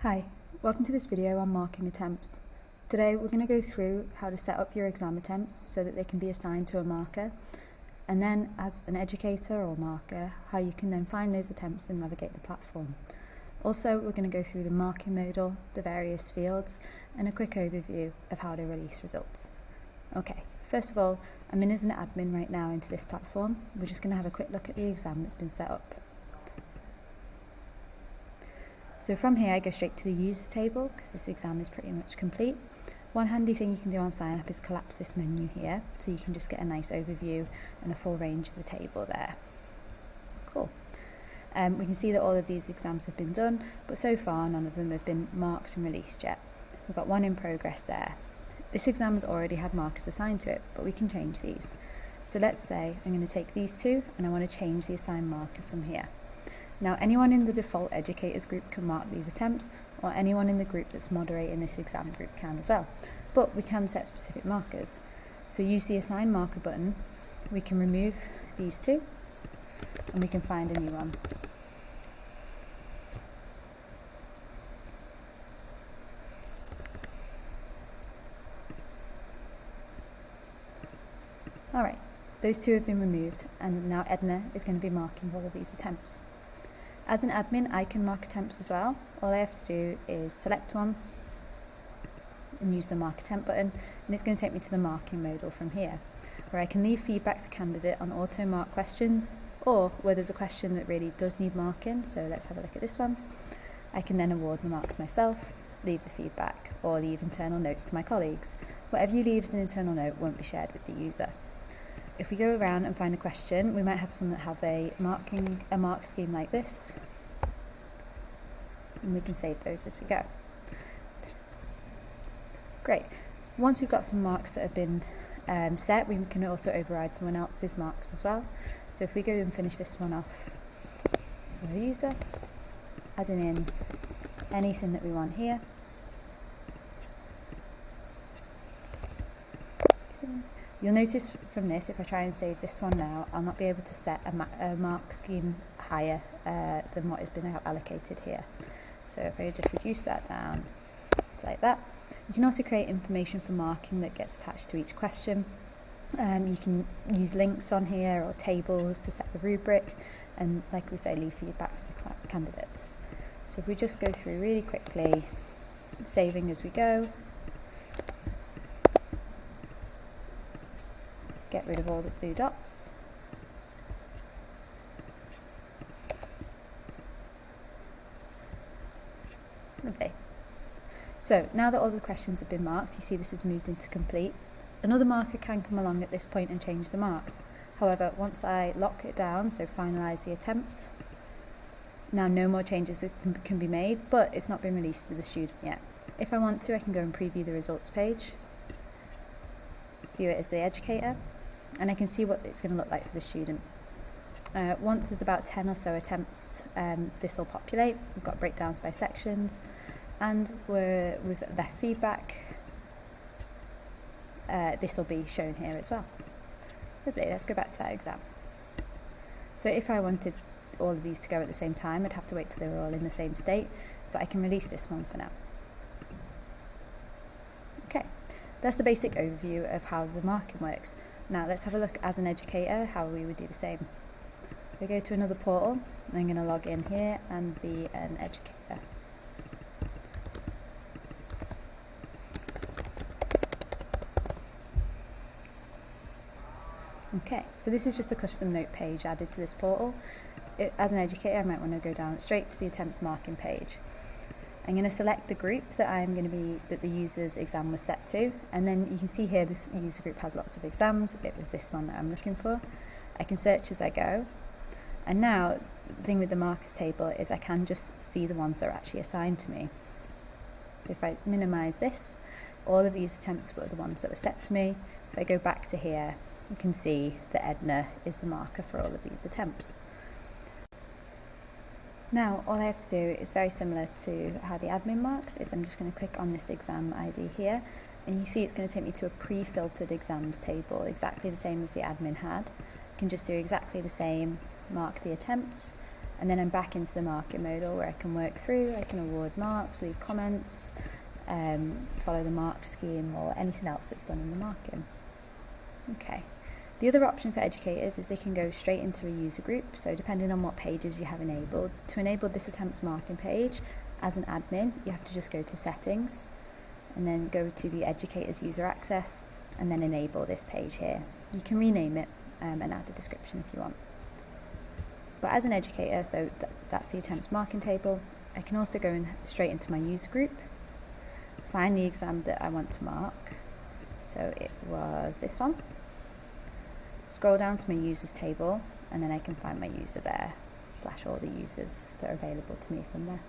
Hi, welcome to this video on marking attempts. Today we're going to go through how to set up your exam attempts so that they can be assigned to a marker, and then as an educator or marker, how you can then find those attempts and navigate the platform. Also, we're going to go through the marking modal, the various fields, and a quick overview of how to release results. Okay, first of all, I'm in as an admin right now into this platform. We're just going to have a quick look at the exam that's been set up. So from here I go straight to the users table because this exam is pretty much complete. One handy thing you can do on Synap is collapse this menu here so you can just get a nice overview and a full range of the table there. Cool. We can see that all of these exams have been done, but so far none of them have been marked and released yet. We've got one in progress there. This exam has already had markers assigned to it, but we can change these. So let's say I'm going to take these two and I want to change the assigned marker from here. Now anyone in the default educators group can mark these attempts, or anyone in the group that's moderating this exam group can as well, but we can set specific markers. So use the assign marker button, we can remove these two and we can find a new one. Alright, those two have been removed and now Edna is going to be marking all of these attempts. As an admin, I can mark attempts as well. All I have to do is select one and use the mark attempt button, and it's going to take me to the marking modal from here, where I can leave feedback for candidate on auto mark questions, or where there's a question that really does need marking. So let's have a look at this one. I can then award the marks myself, leave the feedback, or leave internal notes to my colleagues. Whatever you leave as an internal note won't be shared with the user. If we go around and find a question, we might have some that have a mark scheme like this, and we can save those as we go. Great. Once we've got some marks that have been set, we can also override someone else's marks as well. So if we go and finish this one off for a user, adding in anything that we want here. You'll notice from this, if I try and save this one now, I'll not be able to set a mark scheme higher than what has been allocated here. So if I just reduce that down like that. You can also create information for marking that gets attached to each question. You can use links on here or tables to set the rubric, and like we say, leave feedback for the candidates. So if we just go through really quickly, saving as we go, get rid of all the blue dots. Lovely. So now that all the questions have been marked, you see this has moved into complete. Another marker can come along at this point and change the marks. However, once I lock it down, so finalise the attempts, now no more changes can be made, but it's not been released to the student yet. If I want to, I can go and preview the results page, view it as the educator, and I can see what it's going to look like for the student. Once there's about 10 or so attempts, this will populate. We've got breakdowns by sections, and we've left feedback. This will be shown here as well. Lovely, let's go back to that exam. So if I wanted all of these to go at the same time, I'd have to wait till they were all in the same state, but I can release this one for now. Okay, that's the basic overview of how the marking works. Now let's have a look as an educator how we would do the same. We go to another portal, and I'm going to log in here and be an educator. Okay, so this is just a custom note page added to this portal. As an educator, I might want to go down straight to the attempts marking page. I'm going to select the group that the user's exam was set to, and then you can see here this user group has lots of exams. It was this one that I'm looking for. I can search as I go, and now the thing with the markers table is I can just see the ones that are actually assigned to me. So if I minimise this, all of these attempts were the ones that were set to me. If I go back to here, you can see that Edna is the marker for all of these attempts. Now all I have to do is very similar to how the admin marks, is I'm just going to click on this exam ID here, and you see it's going to take me to a pre-filtered exams table, exactly the same as the admin had. I can just do exactly the same, mark the attempt, And then I'm back into the marking modal where I can work through, I can award marks, leave comments, follow the mark scheme, or anything else that's done in the marking. Okay. The other option for educators is they can go straight into a user group, so depending on what pages you have enabled. To enable this attempts marking page, as an admin, you have to just go to settings, and then go to the educators user access, and then enable this page here. You can rename it and add a description if you want. But as an educator, so that's the attempts marking table, I can also go straight into my user group, find the exam that I want to mark, so it was this one, scroll down to my users table, and then I can find my user there, / all the users that are available to me from there.